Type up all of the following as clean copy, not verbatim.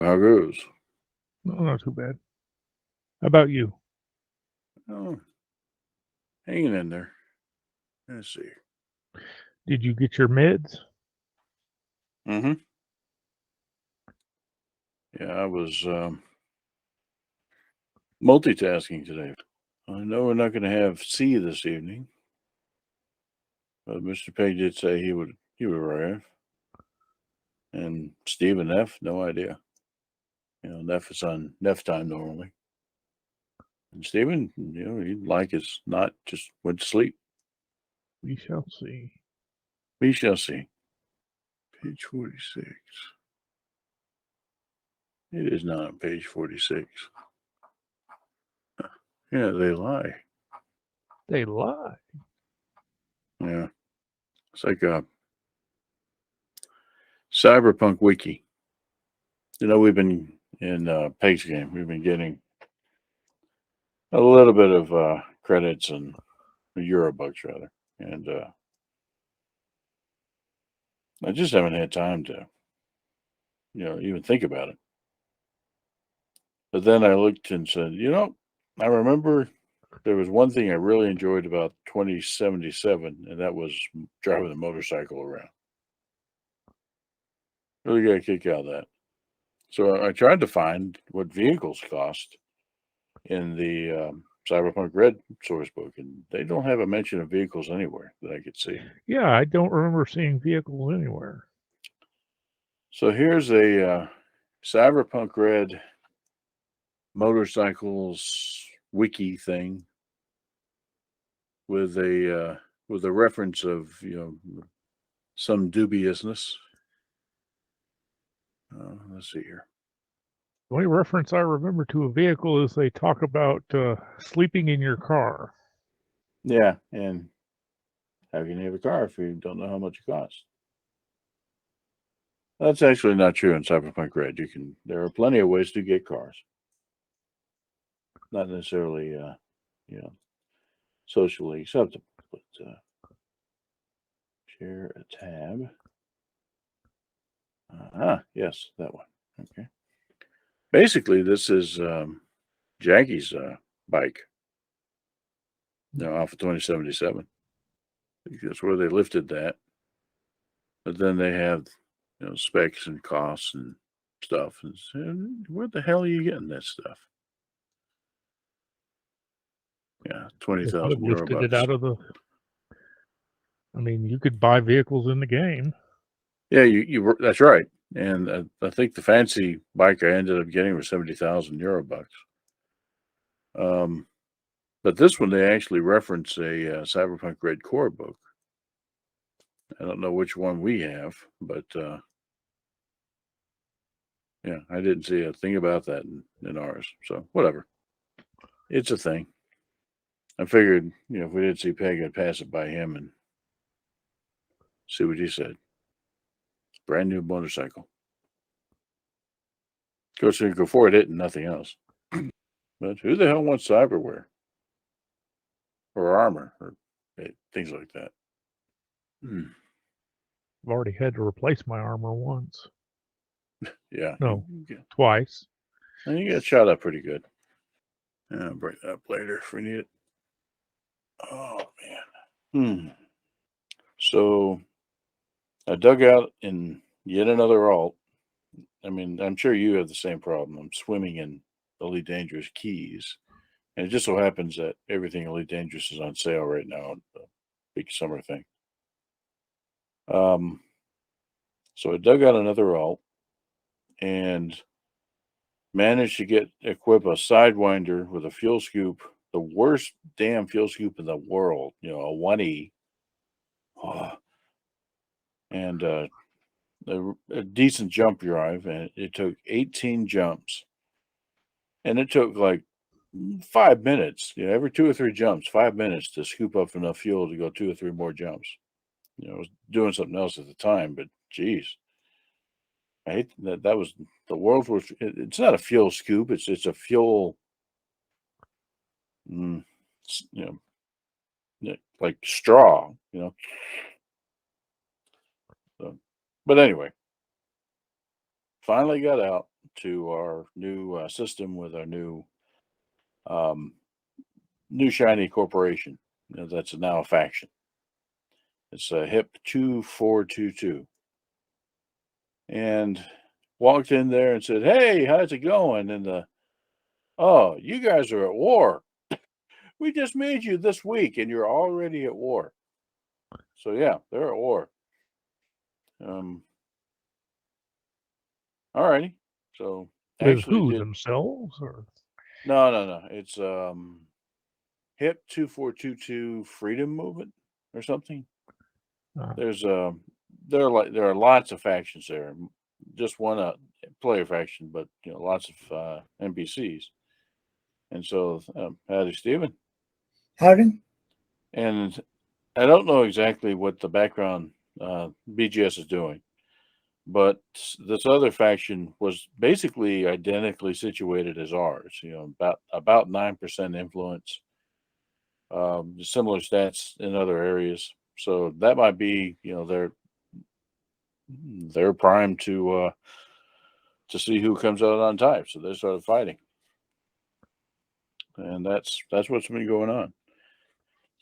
How goes? No, not too bad. How about you? Oh, hanging in there. Let's see. Did you get your meds? Mm-hmm. Yeah, I was multitasking today. I know we're not going to have C this evening, but Mr. Peg did say he would arrive, and Stephen F. No idea. Neff is on Neff time normally, and Stephen, he'd like is not just went to sleep. We shall see. We shall see. Page 46. It is not on page 46. Yeah, they lie. They lie. Yeah. It's like a cyberpunk wiki. We've been in Peg's game. We've been getting a little bit of credits and Eurobucks rather, and I just haven't had time to, even think about it. But then I looked and said, I remember there was one thing I really enjoyed about 2077, and that was driving the motorcycle around. Really got a kick out of that. So I tried to find what vehicles cost in the Cyberpunk Red source book, and they don't have a mention of vehicles anywhere that I could see. Yeah, I don't remember seeing vehicles anywhere. So here's a Cyberpunk Red motorcycles wiki thing with a reference of some dubiousness. Let's see here. The only reference I remember to a vehicle is they talk about sleeping in your car. Yeah, and how can you have a car if you don't know how much it costs? That's actually not true in Cyberpunk Red. There are plenty of ways to get cars. Not necessarily, you know, socially acceptable, but share a tab. Yes, that one. Okay. Basically, this is Jackie's bike. Off of 2077. That's where they lifted that. But then they have, specs and costs and stuff. And so, where the hell are you getting that stuff? Yeah, twenty They could have thousand euro lifted it bucks. out of the. I mean, you could buy vehicles in the game. Yeah, you that's right. And I think the fancy bike I ended up getting was 70,000 euro bucks. But this one they actually reference a Cyberpunk Red Core book. I don't know which one we have, but yeah, I didn't see a thing about that in ours. So whatever, it's a thing. I figured, if we did see Peg, I'd pass it by him and see what he said. Brand new motorcycle. Of course, you can afford it and nothing else. But who the hell wants cyberware or armor or things like that? Hmm. I've already had to replace my armor once. Yeah. No, twice. And you get shot up pretty good. I'll bring that up later if we need it. Oh man. So I dug out in yet another alt. I mean, I'm sure you have the same problem. I'm swimming in Elite Dangerous keys. And it just so happens that everything Elite Dangerous is on sale right now. The big summer thing. So I dug out another alt and managed to equip a Sidewinder with a fuel scoop, the worst damn fuel scoop in the world, a 1E. Oh, and a decent jump drive, and it took 18 jumps, and it took like 5 minutes. Every 2 or 3 jumps, 5 minutes to scoop up enough fuel to go 2 or 3 more jumps. I was doing something else at the time, but geez, I hate that. That was the world's worst. It's not a fuel scoop. It's a fuel. Mm, you know, like straw. So, but anyway, finally got out. to our new system with our new shiny corporation. That's now a faction. It's a HIP 2422. And walked in there and said, "Hey, how's it going?" And oh, you guys are at war. We just made you this week and you're already at war. So yeah, they're at war. All righty. So With actually who? did Themselves? Or no. It's HIP 2422 Freedom Movement or something. There's there are lots of factions there. Just one player faction, but lots of NPCs. And so howdy, Stephen. Howdy. And I don't know exactly what the background BGS is doing, but this other faction was basically identically situated as ours. About 9% influence, similar stats in other areas. So that might be, they're primed to see who comes out on top. So they started fighting, and that's what's been going on.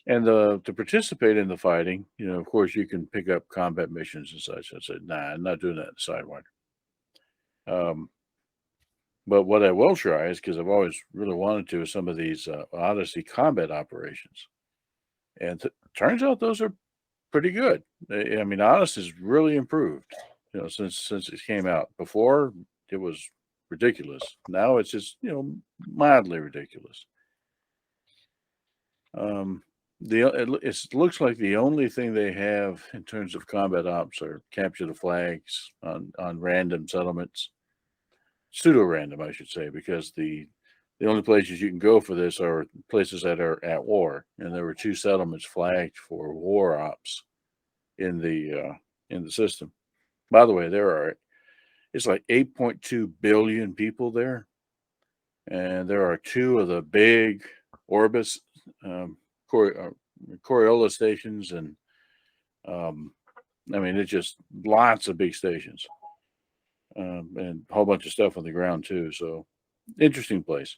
And to participate in the fighting, of course, you can pick up combat missions and such. I said, nah, I'm not doing that Sidewinder. But what I will try is, because I've always really wanted to, is some of these Odyssey combat operations. And turns out those are pretty good. I mean, Odyssey's really improved, since it came out. Before, it was ridiculous. Now it's just, mildly ridiculous. It looks like the only thing they have in terms of combat ops are capture the flags on random settlements, pseudo random, I should say, because the only places you can go for this are places that are at war, and there were 2 settlements flagged for war ops in the system. By the way, it's like 8.2 billion people there, and there are 2 of the big Orbis Coriolis stations, and I mean, it's just lots of big stations, and a whole bunch of stuff on the ground too. So interesting place.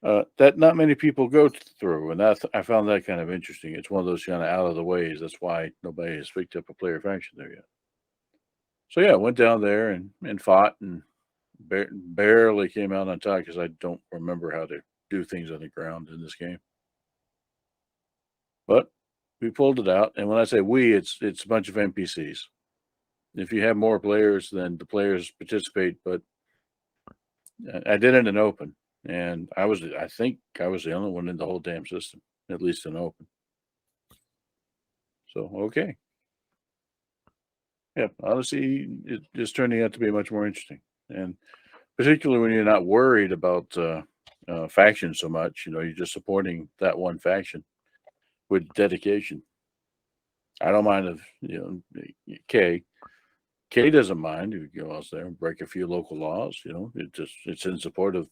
That not many people go through, and I found that kind of interesting. It's one of those kind of out of the ways. That's why nobody has picked up a player faction there yet. So yeah, went down there and fought, and barely came out on top because I don't remember how to do things on the ground in this game. But we pulled it out, and when I say we, it's a bunch of NPCs. If you have more players, then the players participate. But I did it in open, and I think I was the only one in the whole damn system, at least in open. So okay, yeah, honestly, it's turning out to be much more interesting, and particularly when you're not worried about factions so much. You're just supporting that one faction with dedication. I don't mind if K doesn't mind if you go out there and break a few local laws. It's in support of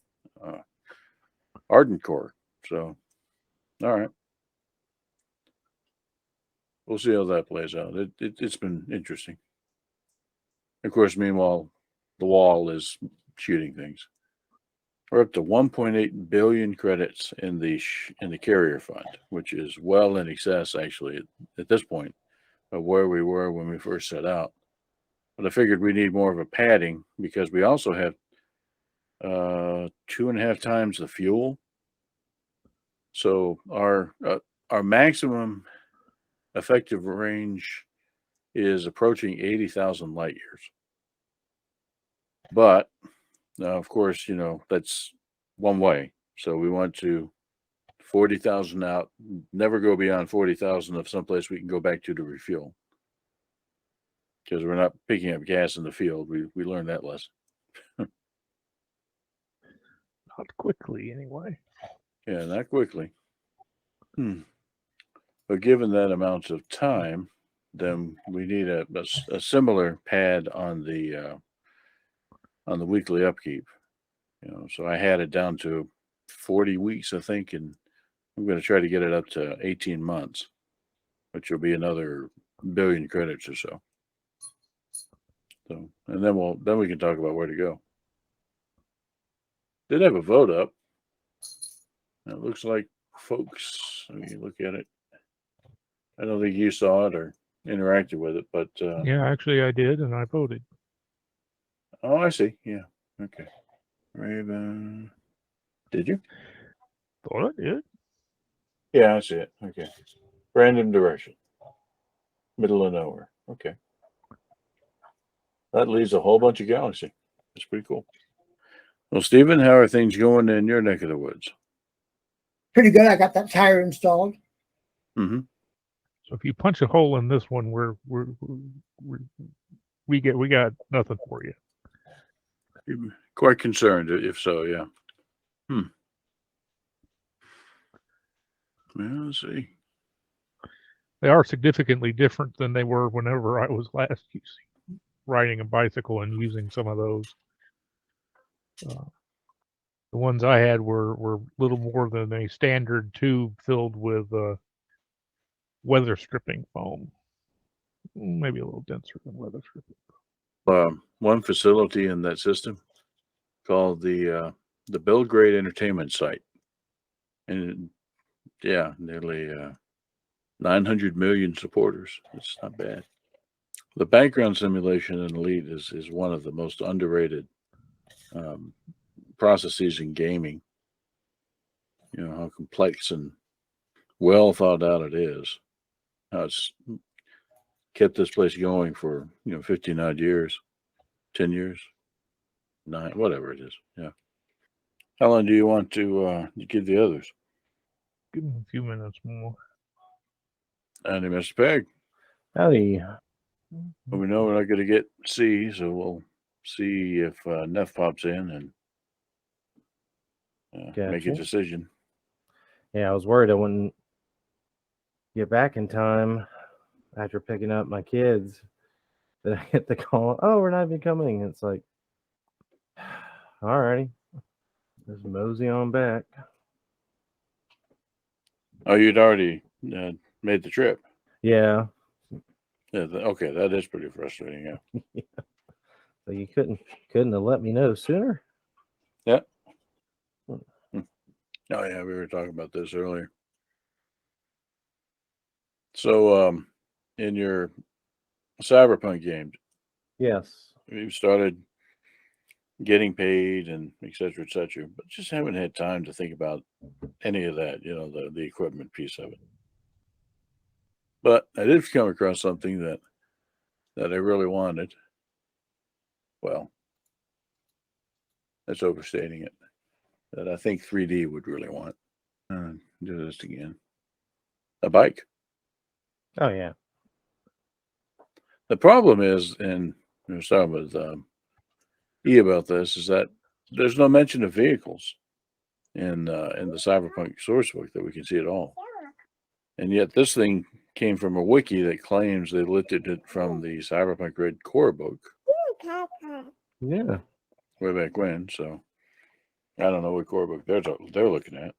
Ardent Core. So, all right, we'll see how that plays out. It's been interesting. Of course, meanwhile, the wall is shooting things. We're up to 1.8 billion credits in the carrier fund, which is well in excess, actually, at this point, of where we were when we first set out. But I figured we need more of a padding because we also have 2.5 times the fuel. So our maximum effective range is approaching 80,000 light years. But of course, that's one way. So we want to 40,000 out, never go beyond 40,000 of someplace we can go back to refuel. Because we're not picking up gas in the field. We learned that lesson. not quickly, anyway. Yeah, not quickly. But given that amount of time, then we need a similar pad on the weekly upkeep. So I had it down to 40 weeks, I think, and I'm going to try to get it up to 18 months, which will be another billion credits or so. So, and then we can talk about where to go. Did have a vote up. It looks like folks, I mean, look at it. I don't think you saw it or interacted with it, but Yeah, actually I did, and I voted. oh, I see. Yeah. Okay. Raven. Did you? Thought I did. Yeah, I see it. Okay. Random direction. Middle of nowhere. Okay. That leaves a whole bunch of galaxy. That's pretty cool. Well, Stephen, how are things going in your neck of the woods? Pretty good. I got that tire installed. Mm-hmm. So if you punch a hole in this one, we got nothing for you. Quite concerned, if so, yeah. Well, let's see. They are significantly different than they were whenever I was last riding a bicycle and using some of those. The ones I had were little more than a standard tube filled with weather stripping foam. Maybe a little denser than weather stripping. One facility in that system called the Belgrade Entertainment Site, and yeah, nearly 900 million supporters. It's not bad. The background simulation in Elite is one of the most underrated processes in gaming. You know how complex and well thought out it is. How it's kept this place going for 15 odd years, 10 years, 9, whatever it is. Yeah. How long do you want to give the others? Give them a few minutes more. Andy, Mr. Peg. Howdy. Well, we know we're not going to get C, so we'll see if Neff pops in and make a Gotcha. decision. Yeah, I was worried I wouldn't get back in time after picking up my kids. Then I get the call, oh, we're not even coming. It's like, all righty. Just mosey on back. Oh, you'd already made the trip. Yeah. Yeah. Okay, that is pretty frustrating. Yeah. Yeah. So you couldn't have let me know sooner? Yeah. Oh yeah, we were talking about this earlier. So, in your Cyberpunk games, Yes. you started getting paid and et cetera, but just haven't had time to think about any of that, the equipment piece of it. But I did come across something that I really wanted. Well, that's overstating it. That I think 3D would really want. Do this again. A bike. Oh, yeah. The problem is, and I was talking with E about this, is that there's no mention of vehicles in the Cyberpunk sourcebook that we can see at all. And yet this thing came from a wiki that claims they lifted it from the Cyberpunk Red core book. Yeah. Way back when, so I don't know what core book they're looking at.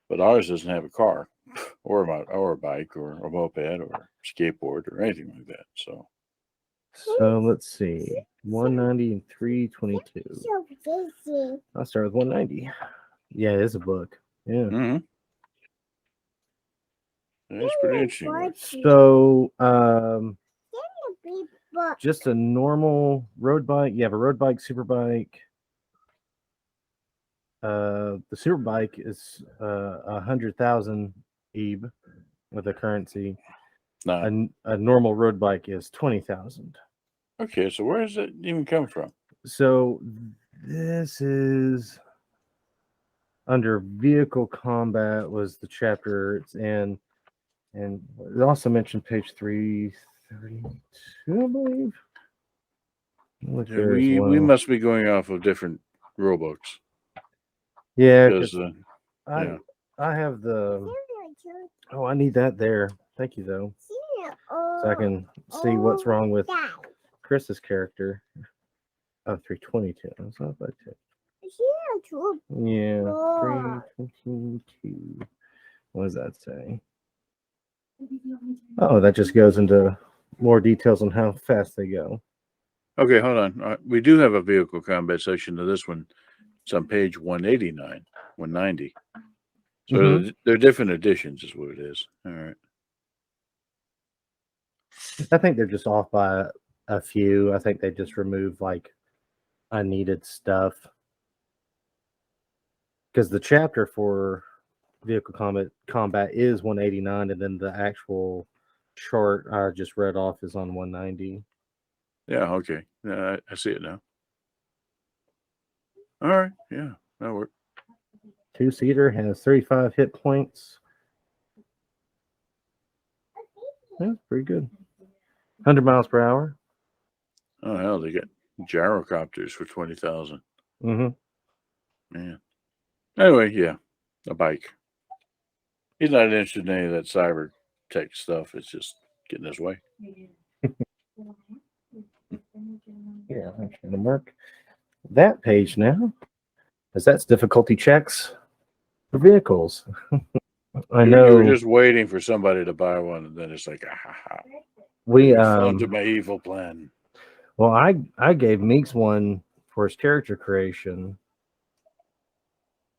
But ours doesn't have a car or a bike or a moped or skateboard or anything like that. So let's see. 190 and 322. I'll start with 190. Yeah, it is a book. Yeah. That's pretty interesting. So just a normal road bike. You have a road bike, super bike. The super bike is 100,000 EB with a currency. No. A normal road bike is 20,000. Okay, so where does it even come from? So this is under vehicle combat was the chapter it's in, and it also mentioned page 332, I believe. Yeah, we must be going off of different rule books. Yeah, because I have the. Oh, I need that there. Thank you, though. So I can see what's wrong with Chris's character. Oh, 322. That's not bad too. Yeah, 322. What does that say? Oh, that just goes into more details on how fast they go. Okay, hold on. We do have a vehicle combat section to this one. It's on page 189, 190. So Mhm. they're different editions, is what it is. All right. I think they're just off by a few. I think they just removed like unneeded stuff. Because the chapter for vehicle combat is 189, and then the actual chart I just read off is on 190. Yeah, okay. I see it now. All right. Yeah, that worked. Two-seater has 35 hit points. Yeah, pretty good. 100 miles per hour. Oh, hell, they got gyrocopters for 20,000. Mm-hmm. Man. Anyway, yeah, a bike. He's not interested in any of that cyber tech stuff. It's just getting his way. Yeah, I'm trying to mark that page now, because that's difficulty checks for vehicles. I You know were just waiting for somebody to buy one, and then it's like, we funded my evil plan. well, I gave Meeks one for his character creation,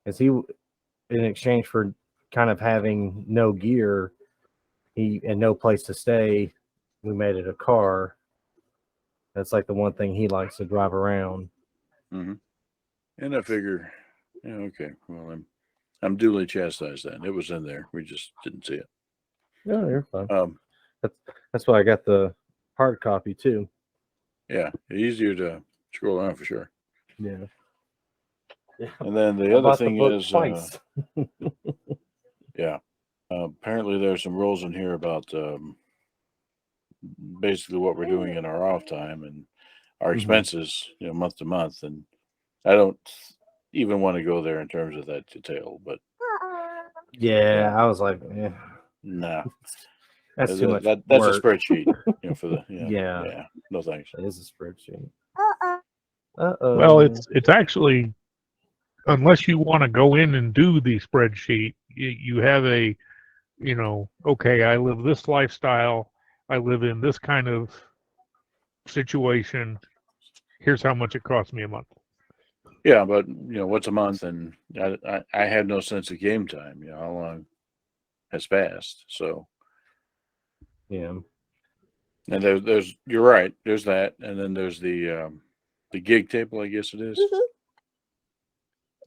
because he, in exchange for kind of having no gear, and no place to stay, we made it a car. That's like the one thing he likes to drive around. Mm-hmm. And I figure, yeah, okay, well, I'm duly chastised then. It was in there. We just didn't see it. No, you're fine. Um, That's why I got the hard copy too. yeah, easier to scroll around for sure. Yeah. And then the I other bought the thing book is, twice. yeah, apparently there's some rules in here about basically what we're doing in our off time and our Mhm. expenses, month to month. And I don't even want to go there in terms of that detail, but Yeah, I was like, nah, that's too much that's work. a spreadsheet, for the Yeah. no thanks. That is a spreadsheet. Well, it's actually, unless you want to go in and do the spreadsheet, you have a, okay, I live this lifestyle, I live in this kind of situation. Here's how much it costs me a month. Yeah, but what's a month, and I had no sense of game time. How long has passed? So Yeah. and there's you're right. There's that, and then there's the gig table, I guess it is.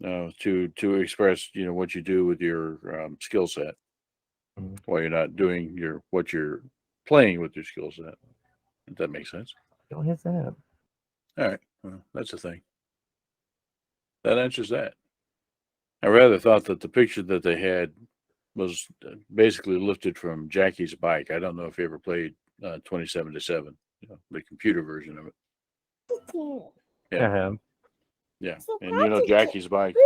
To express what you do with your skill set Mhm. while you're not doing what you're playing with your skill set. If that makes sense. Don't hit that. All right, well, that's the thing. That answers that. I rather thought that the picture that they had was basically lifted from Jackie's bike. I don't know if you ever played 2077, the computer version of it. Yeah. I have. Yeah, and Jackie's bike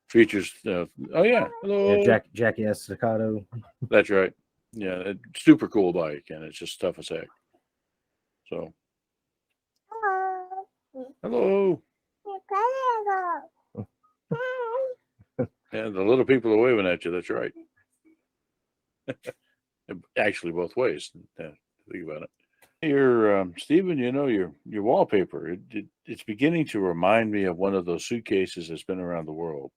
features. Oh yeah, hello. Yeah, Jackie S. Staccato. That's right. Yeah, super cool bike, and it's just tough as heck. So, hello. Yeah, the little people are waving at you. That's right. Actually, both ways. Think about it. Your Stephen, your wallpaper. It's beginning to remind me of one of those suitcases that's been around the world.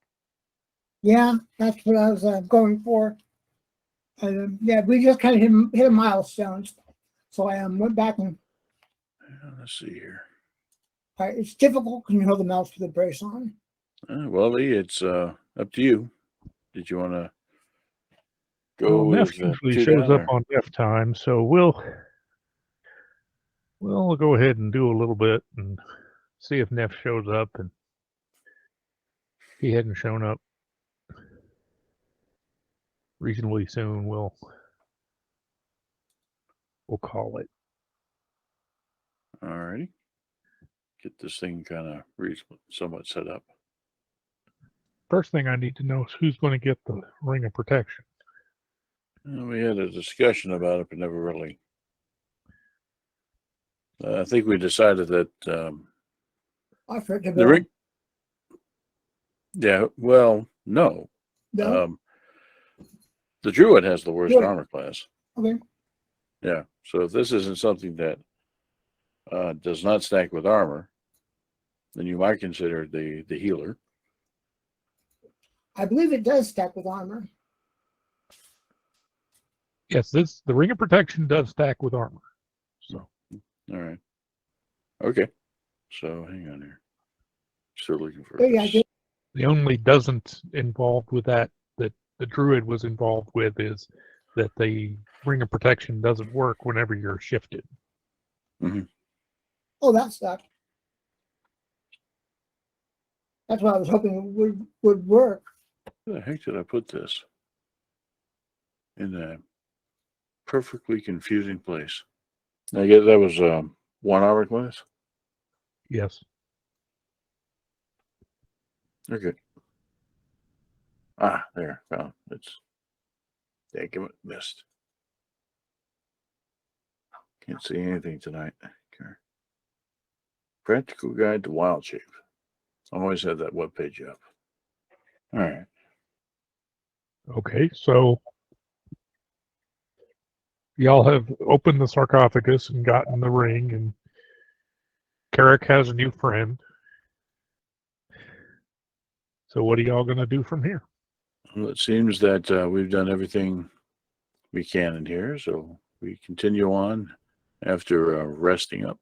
Yeah, that's what I was going for. Yeah, we just kind of hit a milestone. So I went back and Let's see here. it's difficult when you hold the mouse with the brace on. Well, Lee, it's up to you. Did you want to go Well, Neff with usually two shows down up there? on Neff time, so we'll go ahead and do a little bit and see if Neff shows up. And if he hadn't shown up reasonably soon, we'll call it. All righty. Get this thing kind of somewhat set up. First thing I need to know is who's going to get the ring of protection. We had a discussion about it, but never really. I think we decided that I forgot to the ring. Yeah, well, no. No? The Druid has the worst Druid. armor class. Okay. Yeah, so if this isn't something that does not stack with armor, then you might consider the healer. I believe it does stack with armor. Yes, the ring of protection does stack with armor. So All right. Okay. So hang on here. Still looking for Yeah, this. the only doesn't involved with that the druid was involved with is that the ring of protection doesn't work whenever you're shifted. Oh, that sucked. That's why I was hoping it would work. Where the heck did I put this? In a perfectly confusing place. I guess that was 1 hour class. Yes. Okay. Ah, there. Found it's. Damn it, missed. Can't see anything tonight. Okay. Practical Guide to Wild Shape. I always had that webpage up. All right. Okay, so y'all have opened the sarcophagus and gotten the ring, and Carrick has a new friend. So what are y'all going to do from here? Well, it seems that we've done everything we can in here, so we continue on after resting up.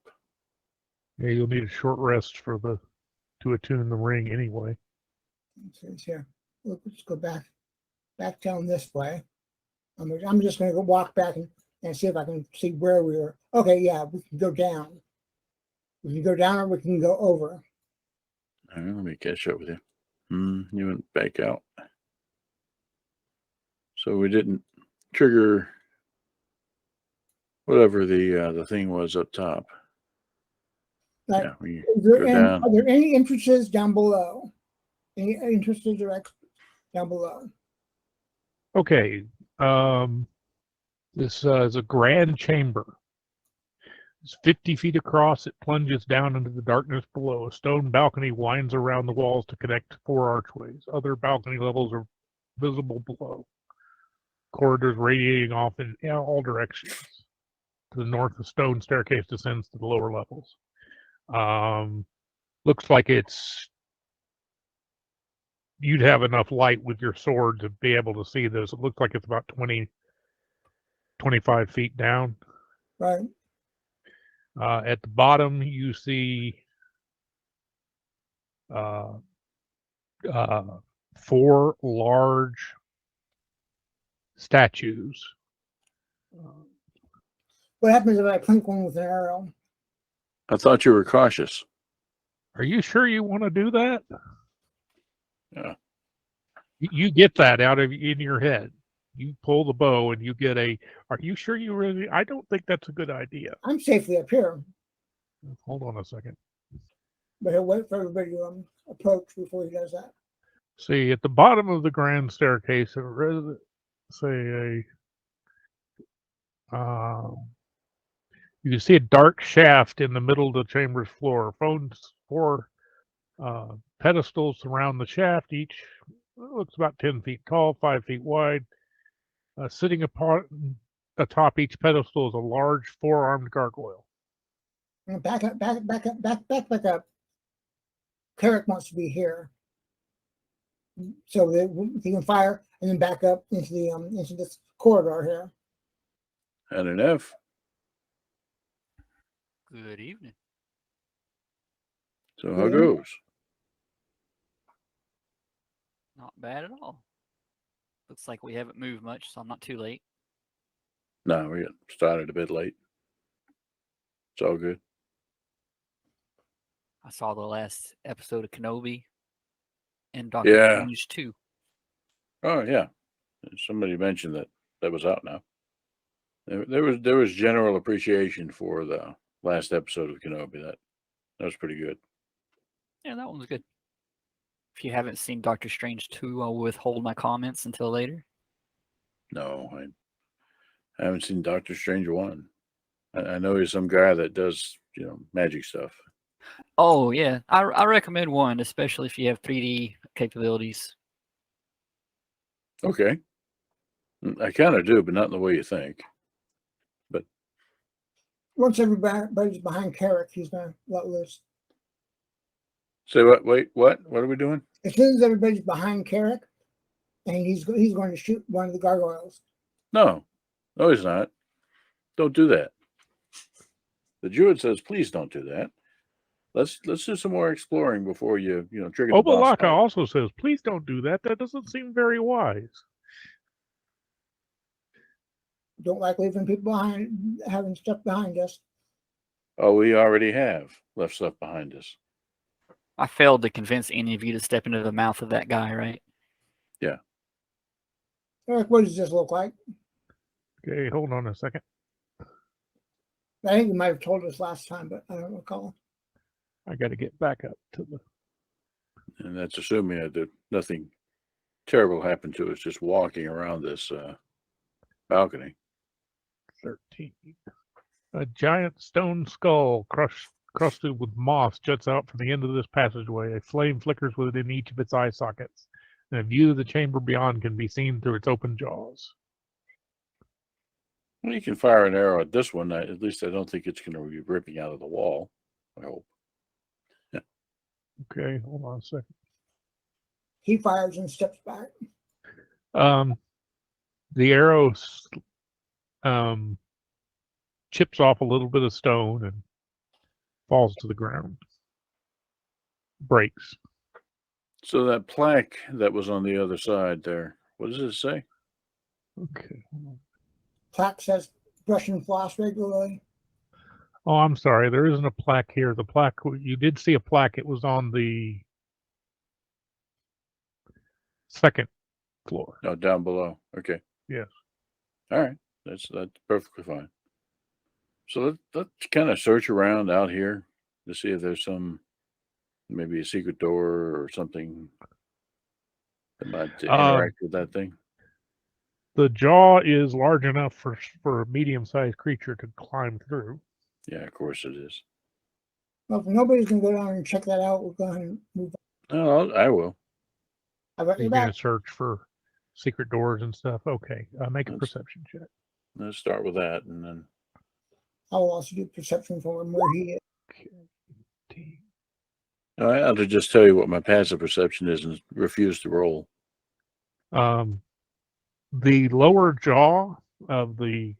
Yeah, you'll need a short rest to attune the ring anyway. It's here. Let's go back down this way. I'm just going to go walk back and see if I can see where we were. Okay, yeah, we can go down. We can go down or we can go over. All right, let me catch up with you. You went back out. So we didn't trigger whatever the thing was up top. Right. Yeah, we Are go down. there any entrances down below? Any entrances or exits down below? Okay, this is a grand chamber. It's 50 feet across. It plunges down into the darkness below. A stone balcony winds around the walls to connect 4 archways. Other balcony levels are visible below. Corridors radiating off in all directions. To the north, the stone staircase descends to the lower levels. Looks like you'd have enough light with your sword to be able to see this. It looks like it's about 25 feet down. Right. At the bottom, you see 4 large statues. What happens if I plink one with an arrow? I thought you were cautious. Are you sure you want to do that? Yeah. You get that out of in your head. You pull the bow and you get a. Are you sure you really? I don't think that's a good idea. I'm safely up here, Hold on a second. but he'll wait for everybody to approach before he does that. See, at the bottom of the grand staircase, you can see a dark shaft in the middle of the chamber's floor. 4 pedestals surround the shaft. Each looks about 10 feet tall, 5 feet wide. Sitting atop each pedestal is a large 4-armed gargoyle. Back up. Carrick wants to be here, so that he can fire and then back up into this corridor here. And an F. Good evening. So how Yeah. goes? Not bad at all. Looks like we haven't moved much, so I'm not too late. No, we got started a bit late. It's all good. I saw the last episode of Kenobi and Doctor Yeah. Strange 2. Oh yeah. Somebody mentioned that was out now. There was general appreciation for the last episode of Kenobi. That was pretty good. Yeah, that one was good. If you haven't seen Doctor Strange 2, I'll withhold my comments until later. No, I haven't seen Doctor Strange 1. I know he's some guy that does, magic stuff. Oh, yeah. I recommend 1, especially if you have 3D capabilities. Okay. I kind of do, but not in the way you think. But once everybody's behind Carrick, he's gonna let loose. Say what? Wait, what? What are we doing? As soon as everybody's behind Carrick, and he's going to shoot one of the gargoyles. No, he's not. Don't do that. The Druid says, please don't do that. Let's do some more exploring before you trigger the boss Obalaka fight. also says, please don't do that. That doesn't seem very wise. Don't like leaving people behind, having stuff behind us. Oh, we already have left stuff behind us. I failed to convince any of you to step into the mouth of that guy, right? Eric, what does this look like? Okay, hold on a second. I think you might have told us last time, but I don't recall. I got to get back up to the And that's assuming that nothing terrible happened to us just walking around this balcony. 13. A giant stone skull crusted with moss juts out from the end of this passageway. A flame flickers within each of its eye sockets, and a view of the chamber beyond can be seen through its open jaws. Well, you can fire an arrow at this one. At least I don't think it's going to be ripping out of the wall. I hope. Okay, hold on a second. He fires and steps back. The arrow chips off a little bit of stone and falls to the ground. Breaks. So that plaque that was on the other side there, what does it say? Okay. Plaque says brush and floss regularly. Oh, I'm sorry. There isn't a plaque here. The plaque, you did see a plaque. It was on the second floor. Oh, down below. Okay. Yes. All right. That's perfectly fine. So let's kind of search around out here to see if there's maybe a secret door or something that might interact with that thing. The jaw is large enough for a medium-sized creature to climb through. Yeah, of course it is. Well, if nobody's going to go down and check that out, we'll go ahead and move on. No, I will. How about You're you going back? to search for secret doors and stuff. Okay, make a Let's- perception check. Let's start with that, and then I will also do perception for him where he is. Okay. I ought to just tell you what my passive perception is and refuse to roll. The lower jaw of the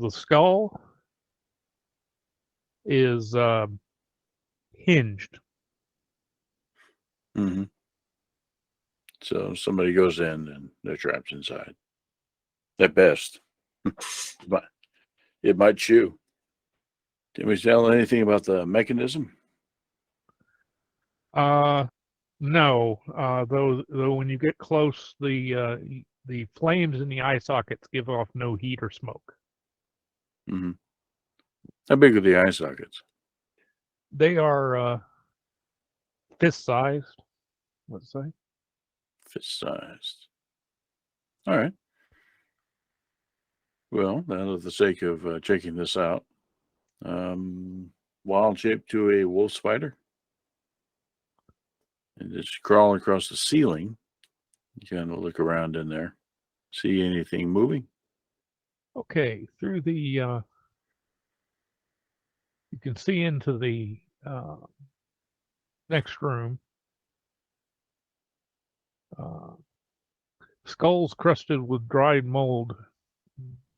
skull is hinged. Mm-hmm. So somebody goes in and they're trapped inside. At best. But it might chew. Can we tell anything about the mechanism? No. Though when you get close, the flames in the eye sockets give off no heat or smoke. Mm-hmm. How big are the eye sockets? They are fist-sized. Let's say. Fist-sized. All right. Well, now for the sake of checking this out, wild shape to a wolf spider. And just crawl across the ceiling. You kind of look around in there. See anything moving? Okay, through the you can see into the next room. Skulls crusted with dried mold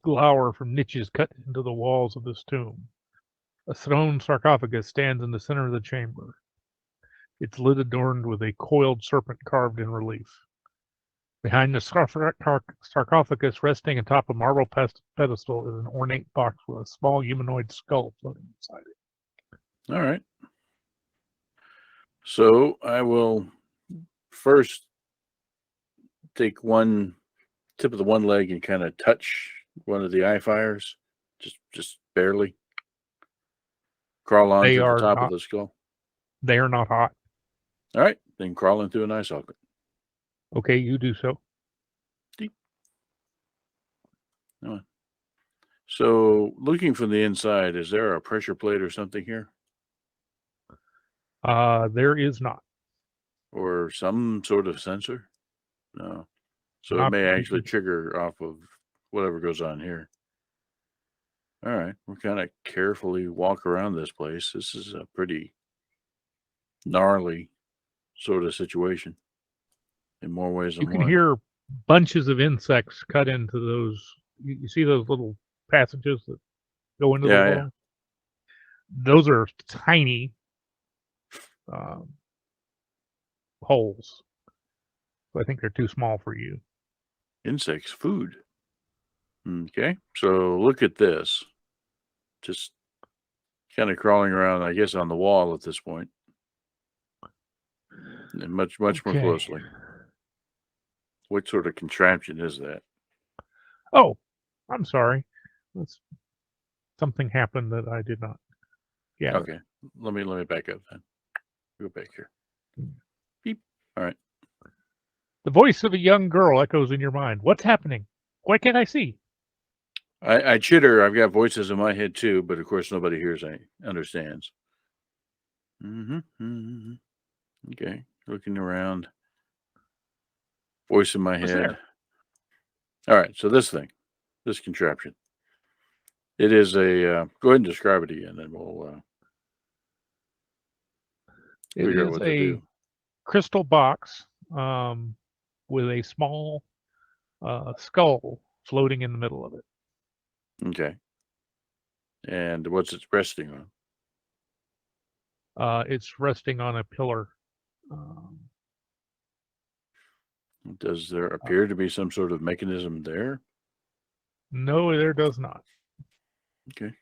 glower from niches cut into the walls of this tomb. A stone sarcophagus stands in the center of the chamber, its lid adorned with a coiled serpent carved in relief. Behind the sarcophagus, resting atop a marble pedestal, is an ornate box with a small humanoid skull floating inside it. All right. So I will first take one tip of the one leg and kind of touch one of the eye fires, just barely. Crawl onto the top of the skull. They are not hot. All right, then crawl into an eye socket. Okay, you do so. Deep. So, looking from the inside, is there a pressure plate or something here? There is not. Or some sort of sensor? No. So Not it may that you actually can- trigger off of whatever goes on here. All right. We're kind of carefully walk around this place. This is a pretty gnarly sort of situation in more ways You than can one. hear bunches of insects cut into those. You see those little passages that go into Yeah, the yeah. wall? Those are tiny um, holes. So I think they're too small for you. Insects, food. Okay. So look at this. Just kind of crawling around, I guess, on the wall at this point. And much more Okay. closely. What sort of contraption is that? Oh, I'm sorry. Something happened that I did not gather. Okay. Let me back up then. Go back here. Beep. All right. The voice of a young girl echoes in your mind. What's happening? Why can't I see? I chitter. I've got voices in my head too, but of course nobody hears. Understands. Okay. Looking around. Voice in my What's head. there? All right. So this thing, this contraption. It is a. Go ahead and describe it again, and we'll It figure out is what to a do. crystal box with a small skull floating in the middle of it. Okay. And what's it resting on? It's resting on a pillar. Does there appear to be some sort of mechanism there? No, there does not. Okay.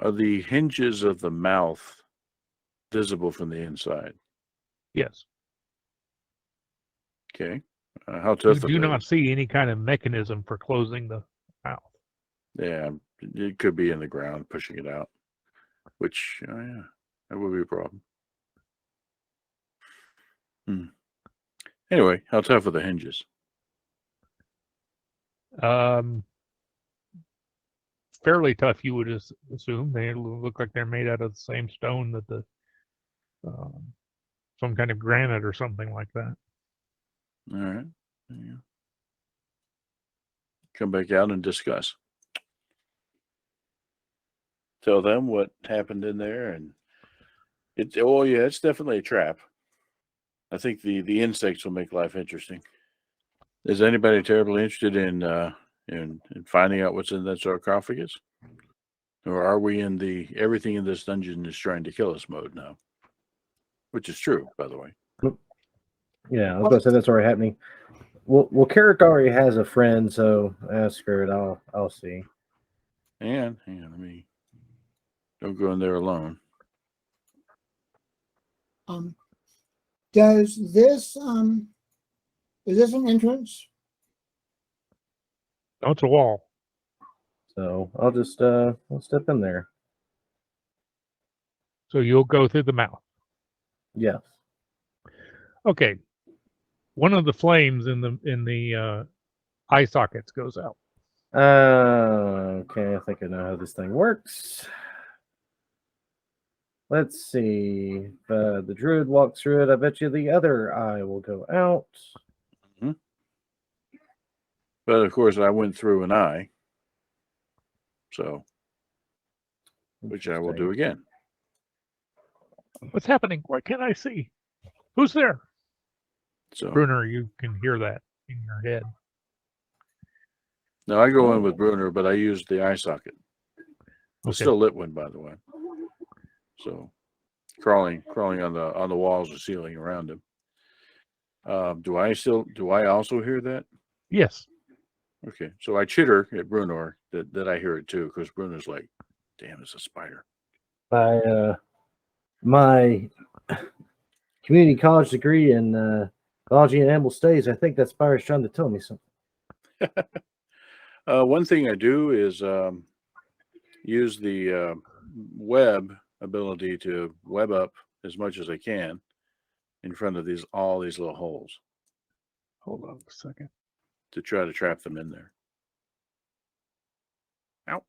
Are the hinges of the mouth visible from the inside? Yes. Okay. How You tough are do those? not see any kind of mechanism for closing the mouth. Yeah, it could be in the ground pushing it out, which, yeah, that would be a problem. Anyway, how tough are the hinges? Fairly tough, you would assume. They look like they're made out of the same stone that the some kind of granite or something like that. All right. Yeah. Come back out and discuss. Tell them what happened in there, and it's definitely a trap. I think the insects will make life interesting. Is anybody terribly interested in finding out what's in that sarcophagus? Or are we in the everything in this dungeon is trying to kill us mode now? Which is true, by the way. Yeah, I was going to say that's already happening. Well, Carrick already has a friend, so screw it. I'll see. And hang on, don't go in there alone. Does this is this an entrance? Oh, it's a wall. So I'll just I'll step in there. So you'll go through the mouth. Yes. Okay. One of the flames in the eye sockets goes out. Okay, I think I know how this thing works. Let's see. If the druid walks through it, I bet you the other eye will go out. But of course, I went through an eye, so which I will do again. What's happening? Why can't I see? Who's there? So Brunner, you can hear that in your head. now I go in with Brunner, but I use the eye socket. It's Okay. still lit one, by the way. So crawling on the walls or ceiling around him. Do I also hear that? Yes. Okay, so I chitter at Brunner that I hear it too, because Brunner's like, "Damn, it's a spider." My community college degree in biology and animal studies, I think that spider's trying to tell me something. One thing I do is use the web ability to web up as much as I can in front of all these little holes Hold on a second. to try to trap them in there. Ow!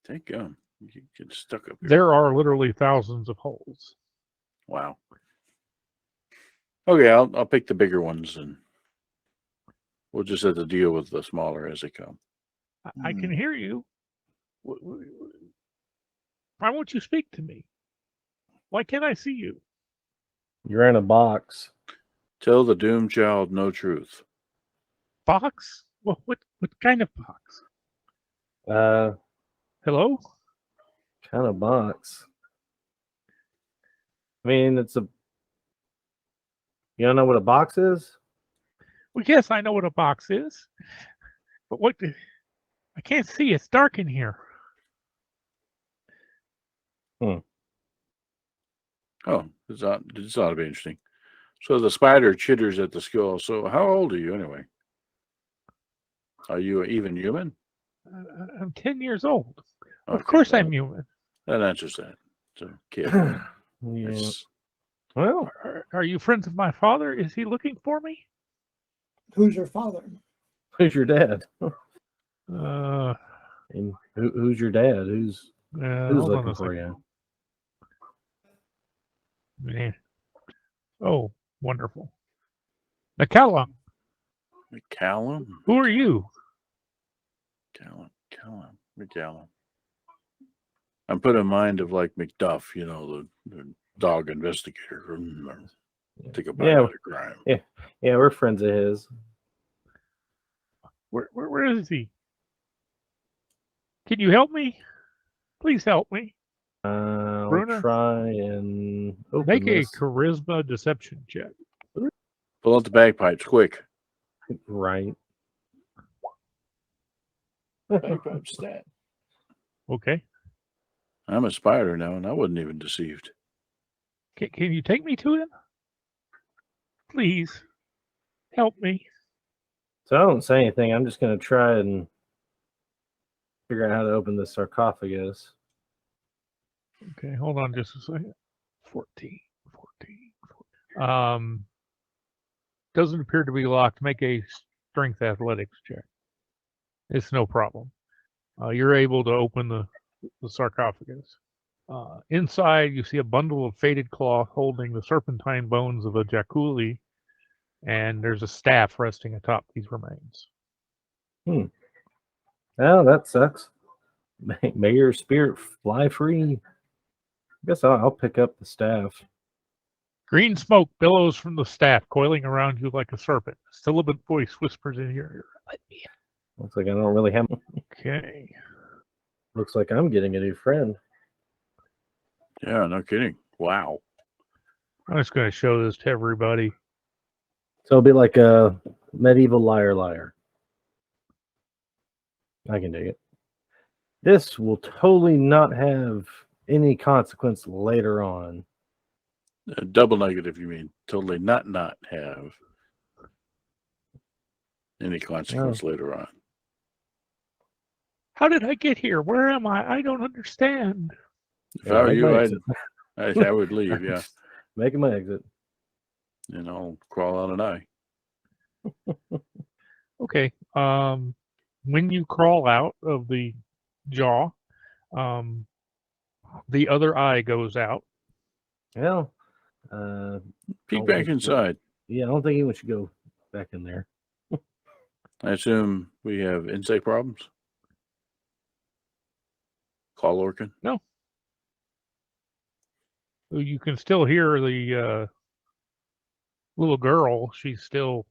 Take gum. You get stuck up here. There are literally thousands of holes. Wow. Okay, I'll pick the bigger ones, and we'll just have to deal with the smaller as they come. I can hear you. Why won't you speak to me? Why can't I see you? You're in a box. Tell the doomed child no truth. Box? What kind of box? Hello? Kind of box. I mean, it's a. You don't know what a box is? Well, yes, I know what a box is, but I can't see. It's dark in here. Oh, this ought to be interesting. So the spider chitters at the skull. So how old are you anyway? Are you even human? I'm 10 years old. Of Okay, course well, I'm human. that answers that. It's a kid. Yeah. It's- Well, Are you friends of my father? Is he looking for me? Who's your father? who's your dad? Uh, And who's your dad? Who's hold on looking a for second. you? Yeah. Oh, wonderful. McCallum, Callum? who are you? McCallum. I'm put in mind of like Macduff, you know, the dog investigator. Take a bite Yeah. out of crime. Yeah, we're friends of his. Where is he? Can you help me? Please help me. I'll Bruner? try and open Make a this. charisma deception check. Pull out the bagpipes, quick. Right. Bagpipe stat. Okay. I'm a spider now, and I wasn't even deceived. Can you take me to him? Please help me. So I don't say anything. I'm just going to try and figure out how to open the sarcophagus. Okay, hold on just a second. 14. Doesn't appear to be locked. Make a strength athletics check. It's no problem. You're able to open the sarcophagus. Inside, you see a bundle of faded cloth holding the serpentine bones of a jaculi, and there's a staff resting atop these remains. Oh, that sucks. May your spirit fly free. I guess I'll pick up the staff. Green smoke billows from the staff, coiling around you like a serpent. A sibilant voice whispers in your ear. Let me in. Looks like I don't really have. Okay. Looks like I'm getting a new friend. Yeah, no kidding. Wow. I'm just going to show this to everybody. So it'll be like a medieval liar. I can dig it. This will totally not have any consequence later on. Double negative, you mean? Totally not have any consequence later on. How did I get here? Where am I? I don't understand. If I were make you, my I would leave, yeah. Making my exit. And I'll crawl out an eye. Okay. When you crawl out of the jaw, the other eye goes out. Well, Peek back inside. Yeah, I don't think anyone should go back in there. I assume we have insect problems. Claw lurking. No. You can still hear the little girl. She's still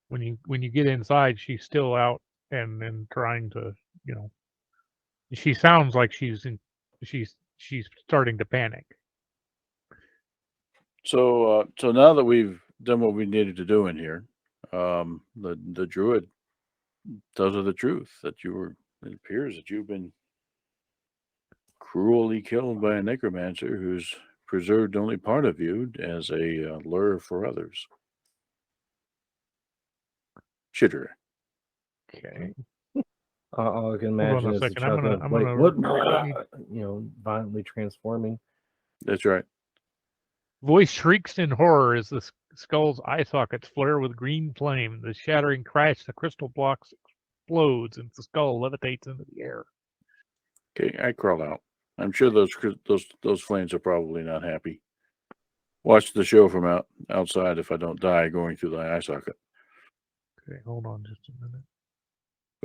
when you get inside, she's still out and trying to, you know. She sounds like she's starting to panic. So now that we've done what we needed to do in here, the druid tells her the truth that it appears that you've been cruelly killed by a necromancer who's preserved only part of you as a lure for others. Chitter. Okay. All I can Hold on imagine a is the second. child I'm going, gonna "Wait, let what?" Violently transforming. That's right. Voice shrieks in horror as the skull's eye sockets flare with green flame. The shattering crash, the crystal blocks explodes, and the skull levitates into the air. Okay, I crawl out. I'm sure those flames are probably not happy. Watch the show from outside if I don't die going through the eye socket. Okay, hold on just a minute.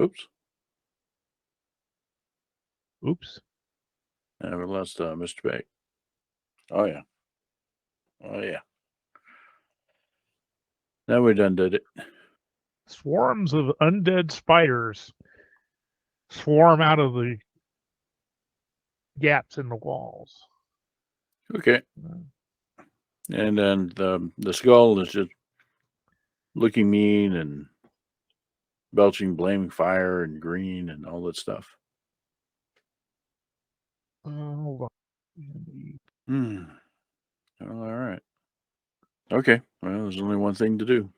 Oops. Oops. We lost Mr. Bay. Oh, yeah. Oh, yeah. Now we done did it. Swarms of undead spiders swarm out of the gaps in the walls. Okay. And then the skull is just looking mean and belching blaming fire and green and all that stuff. Hold on. Well, all right. Okay. Well, there's only one thing to do.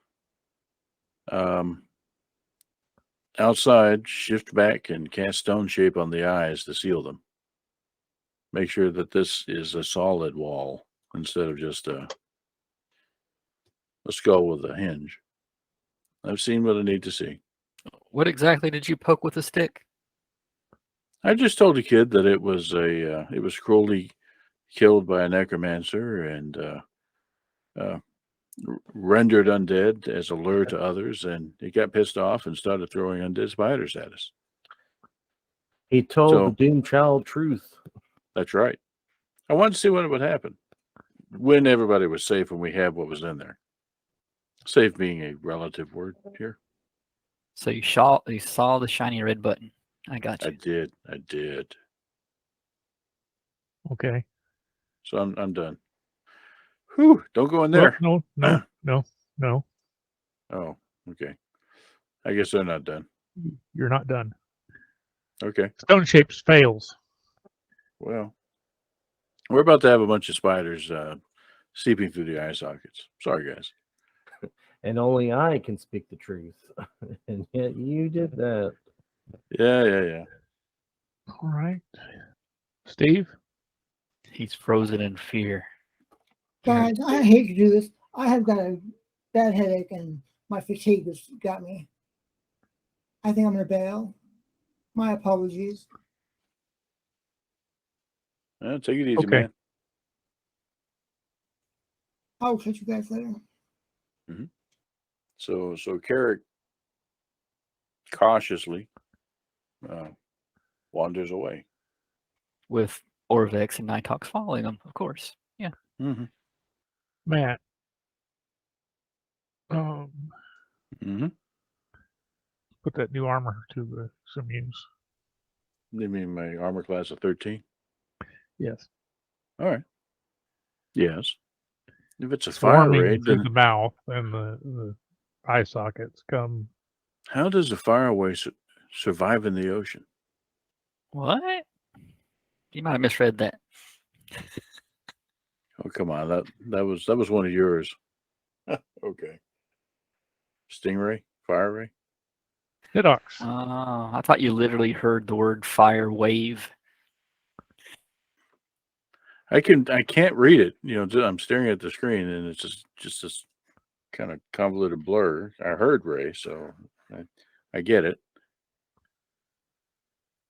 Outside, shift back and cast stone shape on the eyes to seal them. Make sure that this is a solid wall instead of just a skull with a hinge. I've seen what I need to see. What exactly did you poke with a stick? I just told the kid that it was cruelly killed by a necromancer and rendered undead as a lure to others, and he got pissed off and started throwing undead spiders at us. He told So- the doomed child truth. That's right. I wanted to see what would happen when everybody was safe and we had what was in there. Safe being a relative word here. So you saw the shiny red button. I got I you. did. Okay. So I'm done. Whew, don't go in Well, there. no. Oh, okay. I guess they're not done. You're not done. Okay. Stone shapes fails. Well, we're about to have a bunch of spiders seeping through the eye sockets. Sorry, guys. And only I can speak the truth. And yet you did that. Yeah. All right. Steve? He's frozen in fear. Guys, I hate to do this. I have got a bad headache and my fatigue has got me. I think I'm going to bail. My apologies. Take it easy, Okay. man. I'll catch you guys later. So Carrick cautiously wanders away. With Orvex and Nighthawks following him, of course. Yeah. Mm-hmm. Matt. Mm-hmm. Put that new armor to some use. You mean my armor class of 13? Yes. All right. Yes. If it's a fire Swarming raid, through then the mouth and the eye sockets come. how does a fireaway survive in the ocean? What? You might have misread that. Oh, come on. That was one of yours. Okay. Stingray? Fire ray? Hidox. I thought you literally heard the word fire wave. I can't read it. I'm staring at the screen and it's just this kind of convoluted blur. I heard Ray, so I get it.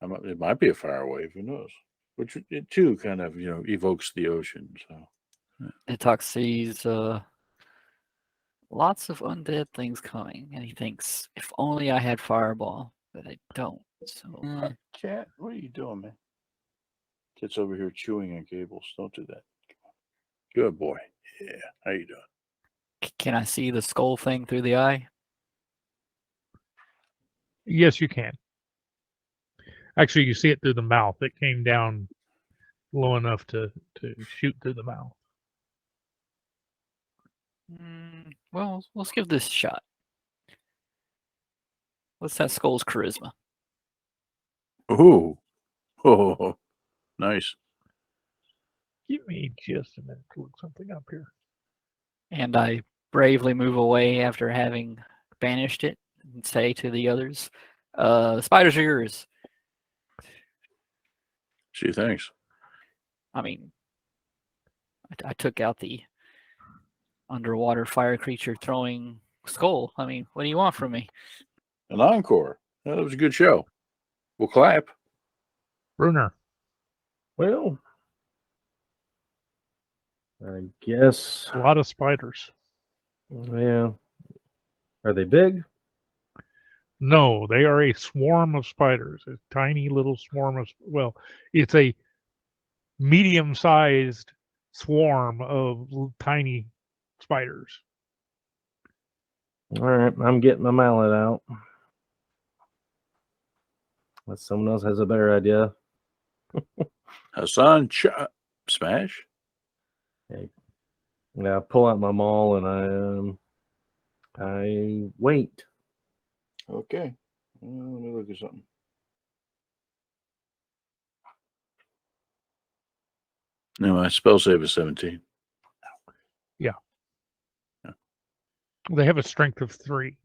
It might be a fire wave, who knows? Which it too kind of evokes the ocean. So Nighthawk sees lots of undead things coming, and he thinks, if only I had fireball, but I don't. So Cat, what are you doing, man? Kit's over here chewing on cables. Don't do that. Good boy. Yeah. How you doing? can I see the skull thing through the eye? Yes, you can. Actually, you see it through the mouth. It came down low enough to shoot through the mouth. Well, let's give this a shot. What's that skull's charisma? Ooh. Oh, nice. Give me just a minute to look something up here. And I bravely move away after having banished it and say to the others, the spiders are yours. Gee, thanks. I mean, I took out the underwater fire creature throwing skull. I mean, what do you want from me? An encore. That was a good show. We'll clap. Bruner. Well, I guess. A lot of spiders. Yeah. Are they big? No, they are a swarm of spiders. A tiny little swarm of, well, it's a medium-sized swarm of tiny spiders. All right, I'm getting my mallet out. Unless someone else has a better idea. Hassan, smash. Yeah, I pull out my maul and I wait. Okay. Let me look at something. No, my spell save is 17. They have a strength of 3.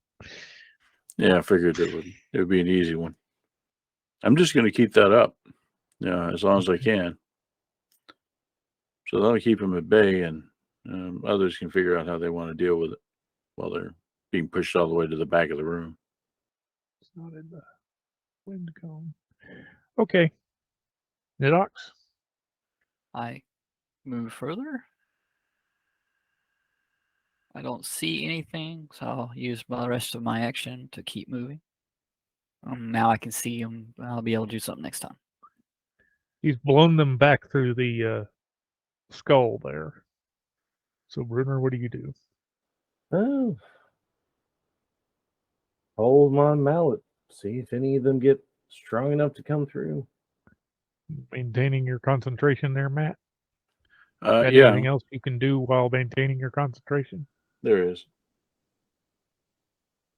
Yeah, I figured it would be an easy one. I'm just going to keep that up, as long as I can. So that'll keep them at bay, and others can figure out how they want to deal with it while they're being pushed all the way to the back of the room. It's not in the wind cone. Okay. Nidox? I move further. I don't see anything, so I'll use the rest of my action to keep moving. Now I can see him. I'll be able to do something next time. He's blown them back through the skull there. So, Brunner, what do you do? Oh. Hold my mallet. See if any of them get strong enough to come through. Maintaining your concentration there, Matt? Yeah, Anything else you can do while maintaining your concentration? there is.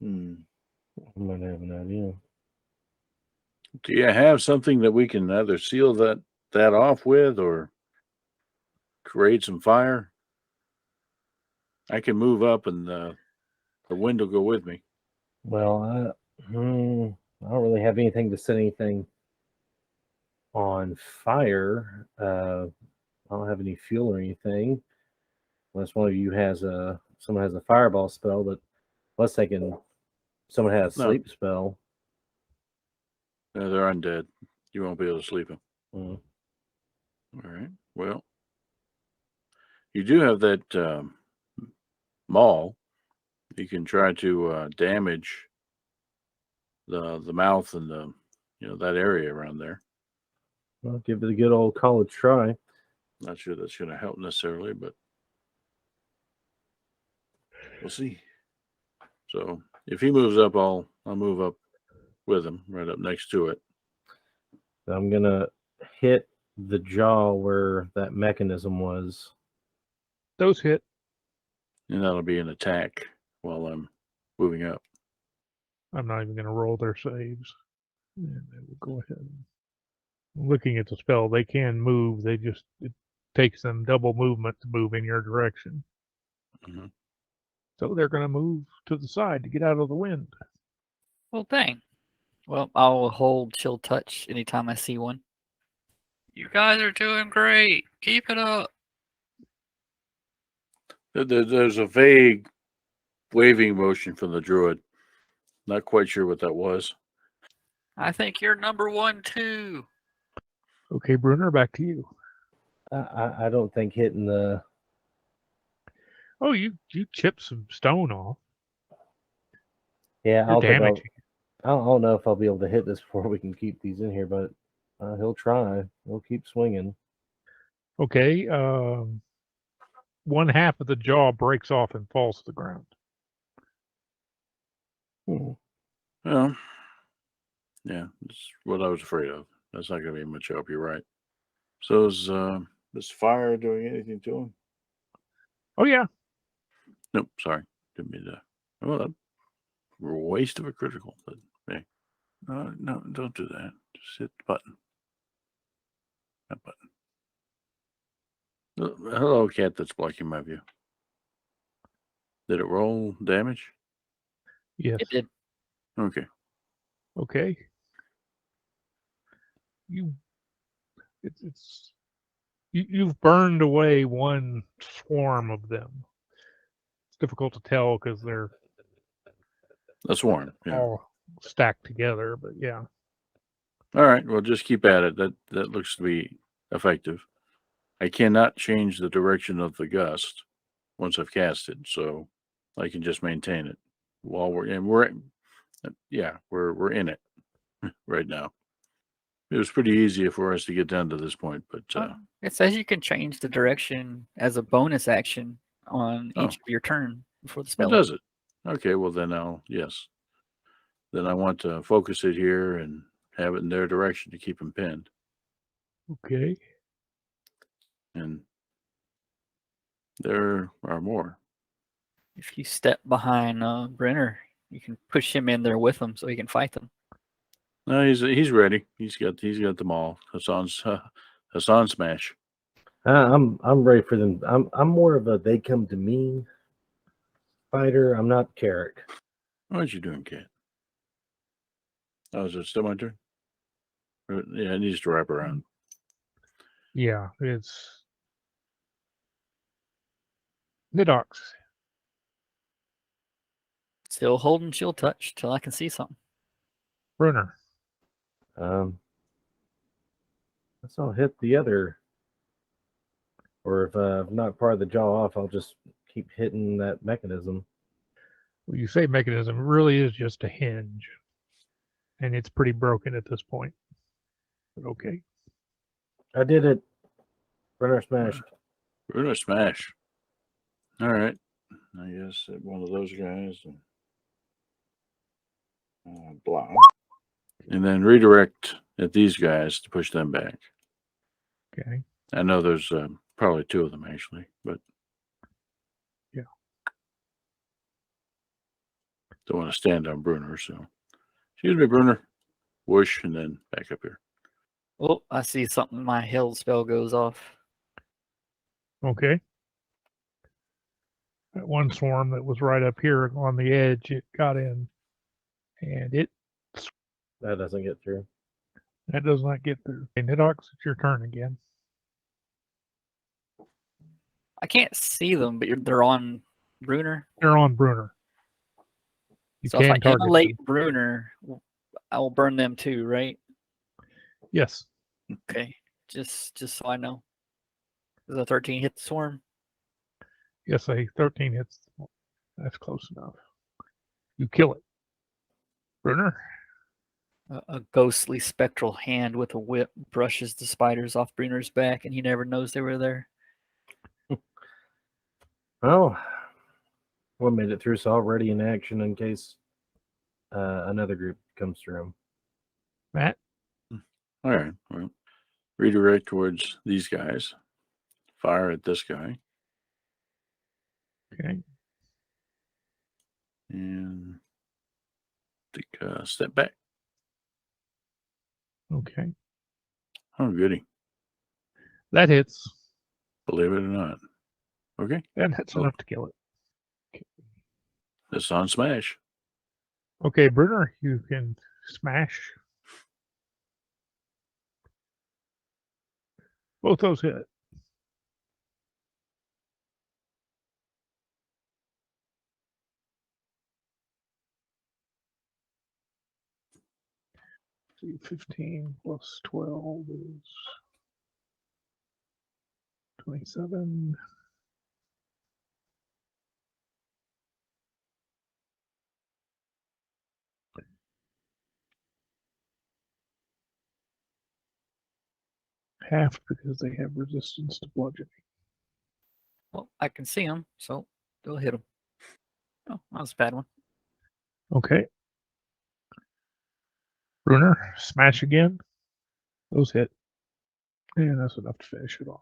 I might have an idea. Do you have something that we can either seal that off with or create some fire? I can move up and the wind will go with me. Well, I don't really have anything to set anything on fire. I don't have any fuel or anything. Unless one of you has someone has a fireball spell, but unless someone has a No. sleep spell. They're undead. You won't be able to sleep them. Mm. All right. Well, you do have that maul. You can try to damage the mouth and that area around there. I'll give it a good old college try. Not sure that's going to help necessarily, but we'll see. So if he moves up, I'll move up with him, right up next to it. I'm gonna hit the jaw where that mechanism was. Those hit. And that'll be an attack while I'm moving up. I'm not even going to roll their saves. And they will go ahead. Looking at the spell, they can move. It takes them double movement to move in your direction. Mhm. So they're going to move to the side to get out of the wind. Well, dang. Well, I'll hold chill touch anytime I see one. You guys are doing great. Keep it up. There's a vague waving motion from the druid. Not quite sure what that was. I think you're number 1 too. Okay, Brunner, back to you. I don't think hitting the. Oh, you chipped some stone off. Yeah, You're I'll think damaging. I don't know if I'll be able to hit this before we can keep these in here, but he'll try. He'll keep swinging. Okay, one half of the jaw breaks off and falls to the ground. Well, yeah, that's what I was afraid of. That's not going to be much help. You're right. So is this fire doing anything to him? Oh, yeah. Nope. Sorry, didn't mean to. Well, that waste of a critical. But hey, no, don't do that. Just hit the button. That button. Hello, cat that's blocking my view. Did it roll damage? Yes. It did. Okay. Okay. You've burned away one swarm of them. It's difficult to tell because they're That's warm. Yeah. all stacked together, but yeah. All right. Well, just keep at it. That looks to be effective. I cannot change the direction of the gust once I've cast it, so I can just maintain it while we're Yeah, we're in it right now. It was pretty easy for us to get down to this point, but It says you can change the direction as a bonus action on Oh. each of your turn before the what spell. does it? Okay, well then yes. Then I want to focus it here and have it in their direction to keep them pinned. Okay. And there are more. If you step behind Brenner, you can push him in there with them so he can fight them. No, he's ready. He's got them all. Hassan smash. I'm ready for them. I'm more of a they come to me fighter. I'm not Carrick. What you doing, Kat? Oh, is it still my turn? Yeah, it needs to wrap around. Yeah, it's Nidox. Still holding shield touch till I can see something. Bruner. Guess I'll hit the other. Or if I'm not part of the jaw off, I'll just keep hitting that mechanism. Well, you say mechanism, it really is just a hinge. And it's pretty broken at this point. But okay. I did it. Runner smash. Bruno smash. All right. I guess one of those guys. Block. And then redirect at these guys to push them back. Okay. I know there's probably two of them actually, but yeah. Don't want to stand on Bruner, so excuse me, Bruner. Whoosh, and then back up here. Oh, I see something. My held spell goes off. Okay. That one swarm that was right up here on the edge, it got in. And That doesn't get through. that does not get through. Okay, Nidox, it's your turn again. I can't see them, but they're on Bruner. They're on Bruner. You So if I can target immolate them. Bruner, I will burn them too, right? Yes. Okay, just so I know. Does a 13 hit the swarm? Yes, a 13 hits. That's close enough. You kill it. Bruner. A ghostly spectral hand with a whip brushes the spiders off Bruner's back, and he never knows they were there. Well, one made it through, so already in action in case another group comes through. Matt. All right. Well, redirect towards these guys. Fire at this guy. Okay. And take a step back. Okay. Oh, goody. That hits. Believe it or not. Okay. And that's enough to kill it. It's on smash. Okay, Bruner, you can smash. Both those hit. See, 15 plus 12 is 27. Half because they have resistance to bludgeoning. Well, I can see them, so go hit them. Oh, that was a bad one. Okay. Bruner, smash again. Those hit. And that's enough to finish it off.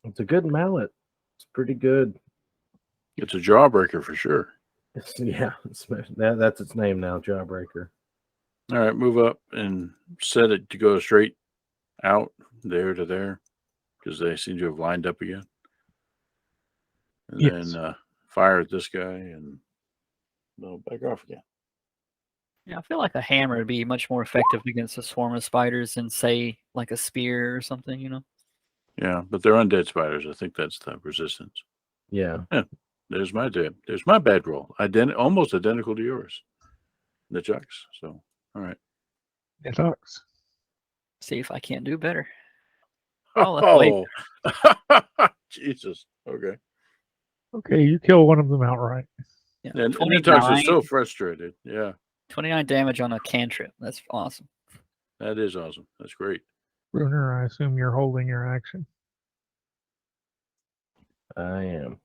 It's a good mallet. It's pretty good. It's a jawbreaker for sure. Yeah, that's its name now, Jawbreaker. All right, move up and set it to go straight out there to there because they seem to have lined up again. And yes. then fire at this guy and they'll back off again. Yeah, I feel like a hammer would be much more effective against a swarm of spiders than, say, like a spear or something, you know? Yeah, but they're undead spiders. I think that's the resistance. Yeah. There's my bad roll. Almost identical to yours. The chucks. So, all right. Nidox. See if I can't do better. Oh, Jesus. Okay. Okay, you kill one of them outright. Yeah, And 29. Nidox is so frustrated. Yeah. 29 damage on a cantrip. That's awesome. That is awesome. That's great. Bruner, I assume you're holding your action. I am.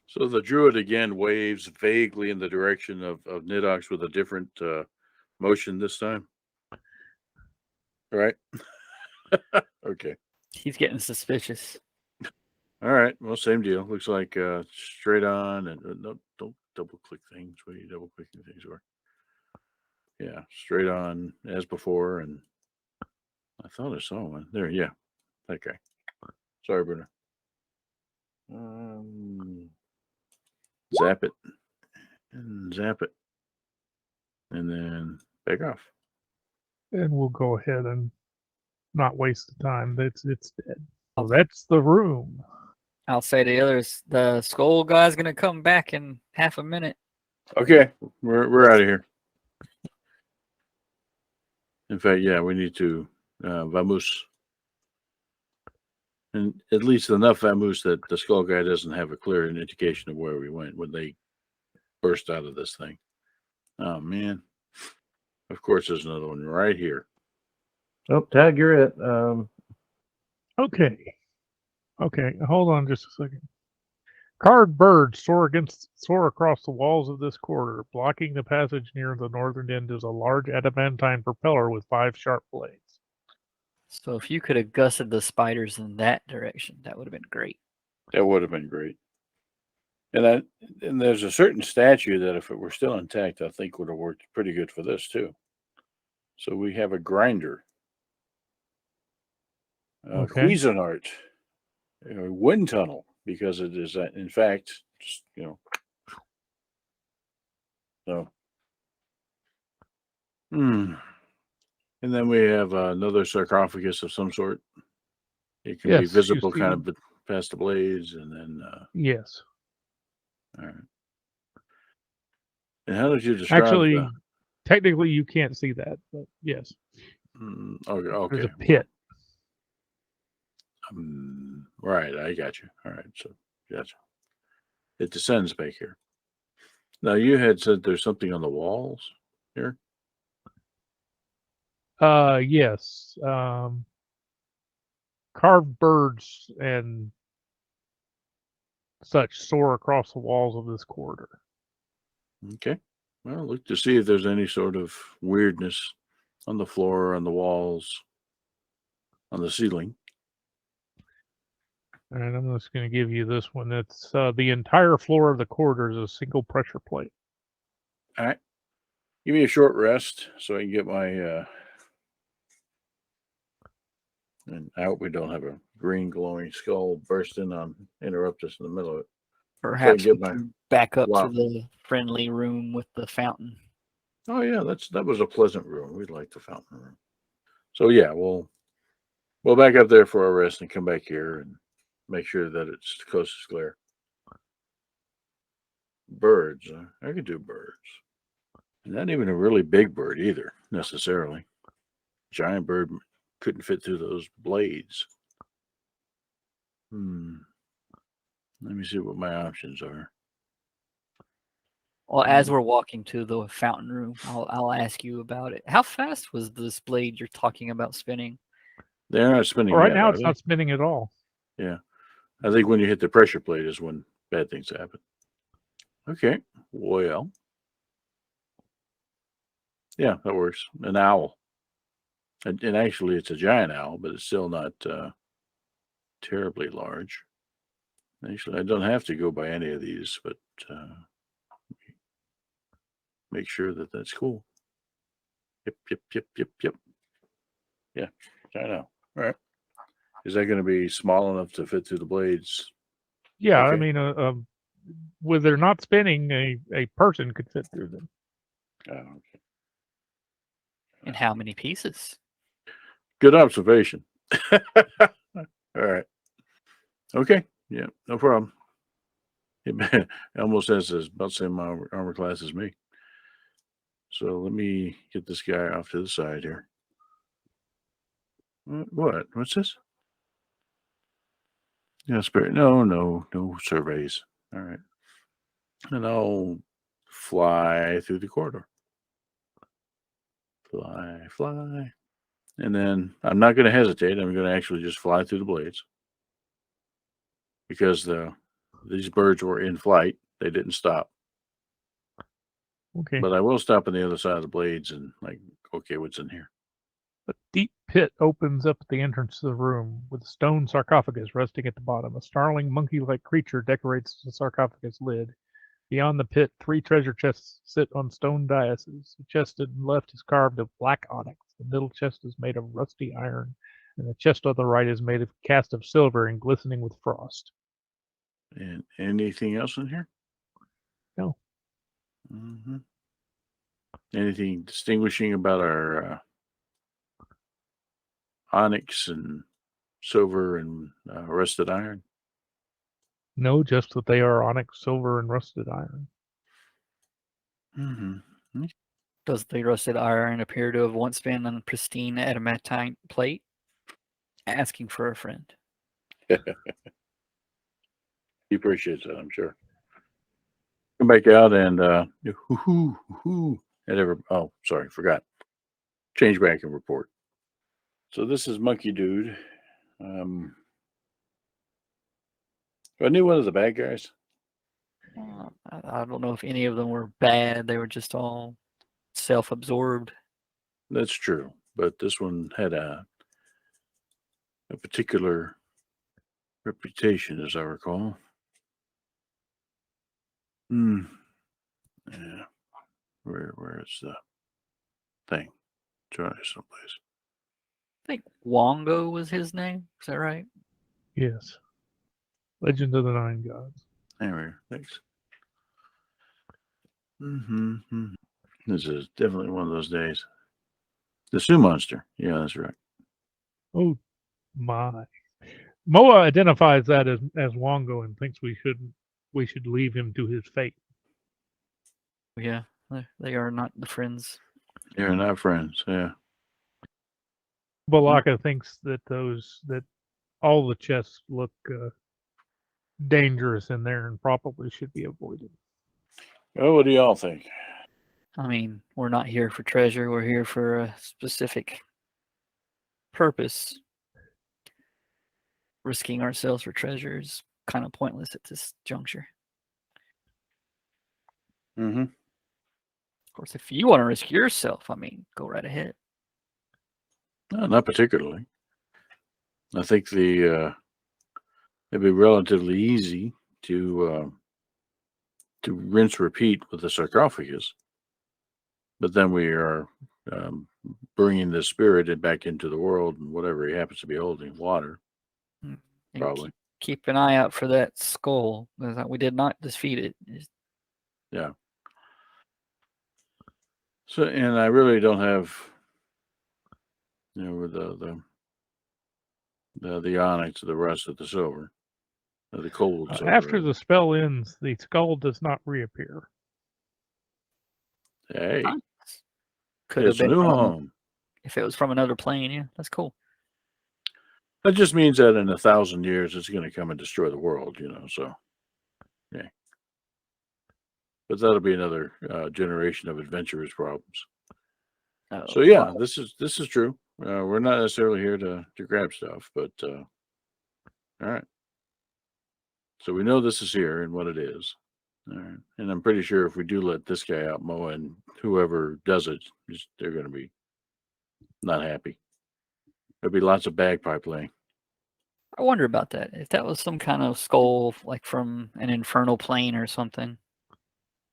So the druid again waves vaguely in the direction of Nidox with a different motion this time. Right? Okay. He's getting suspicious. All right. Well, same deal. Looks like straight on and no, don't double click things. What are you double clicking things for? Yeah, straight on as before. And I thought I saw one there. Yeah, that guy. Sorry, Bruno. Zap it and zap it, and then back off. And we'll go ahead and not waste the time. It's dead. Oh, that's the room. I'll say to the others, the skull guy's gonna come back in half a minute. Okay, we're out of here. In fact, yeah, we need to vamoose. And at least enough vamoose that the skull guy doesn't have a clear indication of where we went when they burst out of this thing. Oh, man. Of course, there's another one right here. Oh, Tag, you're it. Okay. Okay, hold on just a second. Carved birds soar across the walls of this corridor. Blocking the passage near the northern end is a large adamantine propeller with 5 sharp blades. So if you could have gusted the spiders in that direction, that would have been great. That would have been great. And there's a certain statue that if it were still intact, I think would have worked pretty good for this too. So we have a grinder. Okay. Cuisinart. A wind tunnel, because it is, in fact, just, so. And then we have another sarcophagus of some sort. It can be Yes, visible you kind see- of past the blades, and then, Yes. all right. And how did you describe Actually, technically you can't see that, but yes. okay. There's a pit. Right, I got you. All right, so gotcha. It descends back here. Now you had said there's something on the walls here. Yes. Carved birds and such soar across the walls of this corridor. Okay. Well, look to see if there's any sort of weirdness on the floor, on the walls, on the ceiling. And I'm just going to give you this one. It's the entire floor of the corridor is a single pressure plate. All right. Give me a short rest so I can get my and I hope we don't have a green glowing skull burst in on interrupt us in the middle of it. Perhaps get we my can back up wow. to the friendly room with the fountain. Oh yeah, that was a pleasant room. We like the fountain room. So yeah, we'll back up there for our rest and come back here and make sure that it's the coast is clear. Birds. I could do birds. Not even a really big bird either, necessarily. Giant bird couldn't fit through those blades. Let me see what my options are. Well, as we're walking to the fountain room, I'll ask you about it. How fast was this blade you're talking about spinning? They're not spinning Right yet, now, are it's they? not spinning at all. Yeah. I think when you hit the pressure plate is when bad things happen. Okay. Well. Yeah, that works. An owl. And actually, it's a giant owl, but it's still not terribly large. Actually, I don't have to go by any of these, but make sure that that's cool. Yep. Yeah, giant owl. All right. Is that going to be small enough to fit through the blades? Yeah, I Okay. mean, with they're not spinning, a person could fit through them. Oh, okay. And how many pieces? Good observation. All right. Okay. Yeah, no problem. It almost has about the same armor class as me. So let me get this guy off to the side here. What? What's this? Yeah, spirit. No surveys. All right. And I'll fly through the corridor. Fly, fly. And then I'm not going to hesitate. I'm going to actually just fly through the blades. Because these birds were in flight. They didn't stop. Okay. But I will stop on the other side of the blades and like, okay, what's in here? A deep pit opens up at the entrance to the room, with a stone sarcophagus resting at the bottom. A snarling, monkey-like creature decorates the sarcophagus lid. Beyond the pit, 3 treasure chests sit on stone daises. The chest to the left is carved of black onyx. The middle chest is made of rusty iron, and the chest on the right is made of cast of silver and glistening with frost. And anything else in here? No. Mm-hmm. Anything distinguishing about our onyx and silver and rusted iron? No, just that they are onyx, silver, and rusted iron. Mm-hmm. Does the rusted iron appear to have once been on a pristine adamantine plate? Asking for a friend. He appreciates that, I'm sure. Come back out and oh, sorry, forgot. Change back and report. So this is Monkey Dude. I knew one of the bad guys. I don't know if any of them were bad. They were just all self-absorbed. That's true, but this one had a particular reputation, as I recall. Yeah. Where is the thing? Try someplace. I think Wongo was his name. Is that right? Yes. Legend of the Nine Gods. Anyway, thanks. This is definitely one of those days. The Sioux Monster. Yeah, that's right. Oh my. Moa identifies that as Wongo and thinks we should leave him to his fate. Yeah, they are not the friends. They're not friends. Yeah. Balaka thinks that all the chests look dangerous in there and probably should be avoided. Well, what do y'all think? I mean, we're not here for treasure. We're here for a specific purpose. Risking ourselves for treasure is kind of pointless at this juncture. Mm-hmm. Of course, if you want to risk yourself, I mean, go right ahead. No, not particularly. I think it'd be relatively easy to rinse repeat with the sarcophagus, but then we are bringing the spirit back into the world and whatever he happens to be holding, water, And probably. keep an eye out for that skull. We did not defeat it. Yeah. So, and I really don't have, with the onyx, the rust of the silver, the cold silver. After the spell ends, the skull does not reappear. Hey, Could have it's a been new from, home. if it was from another plane. Yeah, that's cool. That just means that in 1,000 years, it's going to come and destroy the world, so, yeah. But that'll be another generation of adventurers' problems. So, yeah, this is true. We're not necessarily here to grab stuff, but, all right. So we know this is here and what it is. All right. And I'm pretty sure if we do let this guy out, Moa, and whoever does it, they're going to be not happy. There'll be lots of bagpipe playing. I wonder about that. If that was some kind of skull, like from an infernal plane or something,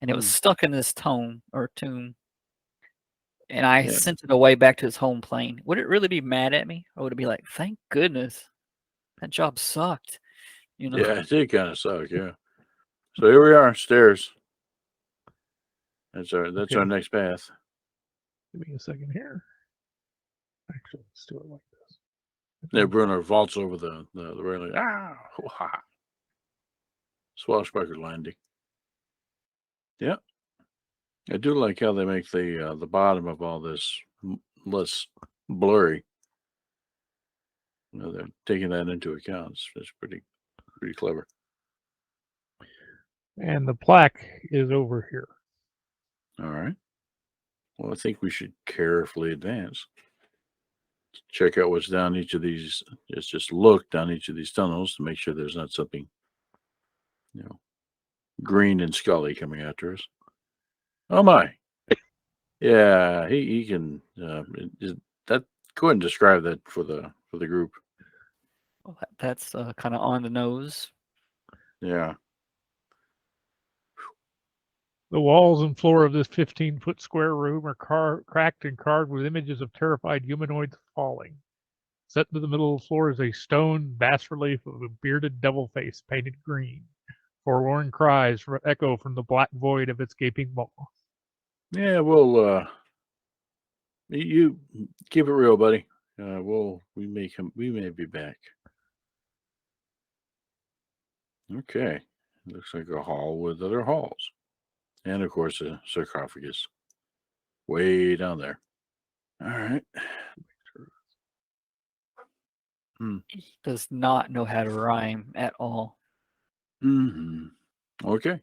and it was stuck in this tomb, and I sent it away back to its home plane, would it really be mad at me? Or would it be like, thank goodness, that job sucked? Yeah, it did kind of suck, yeah. So here we are, stairs. That's our next path. Give me a second here. Actually, let's do it like this. Yeah, Bruno vaults over the railing. Ha! Swashbuckler landing. Yeah. I do like how they make the bottom of all this less blurry. They're taking that into account. It's pretty clever. And the plaque is over here. All right. Well, I think we should carefully advance. Check out what's down each of these. Just look down each of these tunnels to make sure there's not something, green and scully coming after us. Oh my! Yeah, he can. That go ahead and describe that for the group. Well, that's kind of on the nose. Yeah. The walls and floor of this 15-foot square room are cracked and carved with images of terrified humanoids falling. Set into the middle of the floor is a stone bas-relief of a bearded devil face painted green. Forlorn cries echo from the black void of its gaping maw. Yeah. Well, you keep it real, buddy. We may be back. Okay. Looks like a hall with other halls. And of course a sarcophagus. Way down there. All right. He does not know how to rhyme at all. Okay.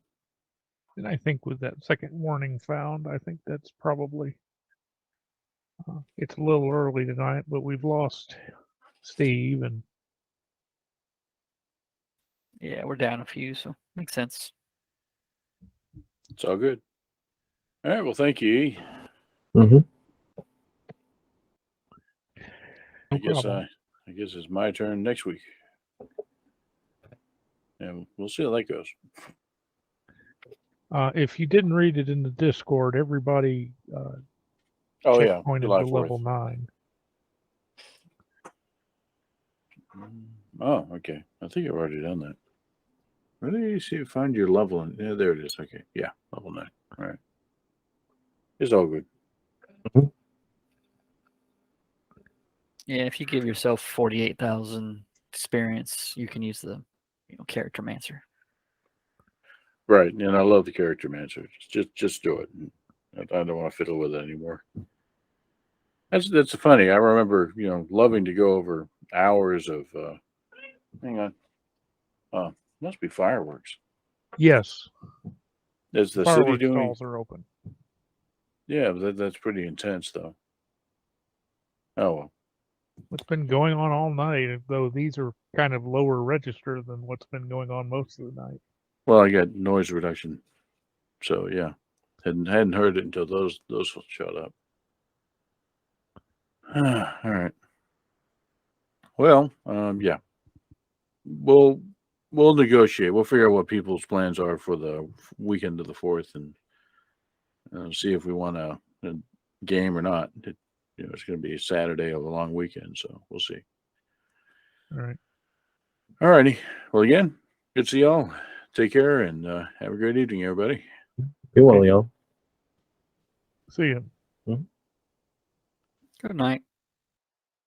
And I think with that second warning found, I think that's probably it's a little early tonight, but we've lost Steve and Yeah, we're down a few, so makes sense. It's all good. All right. Well, thank you. E. Mm-hmm. I no guess problem. I guess it's my turn next week. And we'll see how that goes. If you didn't read it in the Discord, everybody Oh yeah, checkpointed July to 4th. level 9. Oh, okay. I think I've already done that. Where do you see find your level? Yeah, there it is. Okay. Yeah, level 9. All right. It's all good. Yeah, if you give yourself 48,000 experience, you can use the character mancer. Right. And I love the character mancer. Just do it. I don't want to fiddle with it anymore. That's funny. I remember, loving to go over hours of hang on. Must be fireworks. Yes, Is the city fireworks doing? stalls are open. Yeah, that's pretty intense, though. Oh well. What's been going on all night, though these are kind of lower register than what's been going on most of the night. Well, I got noise reduction, so yeah, hadn't heard it until those showed up. All right. Well, yeah, we'll negotiate. We'll figure out what people's plans are for the weekend of the 4th, and see if we want a game or not. It's going to be a Saturday of a long weekend, so we'll see. All right. All righty. Well, again, good to see y'all. Take care and have a great evening, everybody. Be well, y'all. See you. Good night.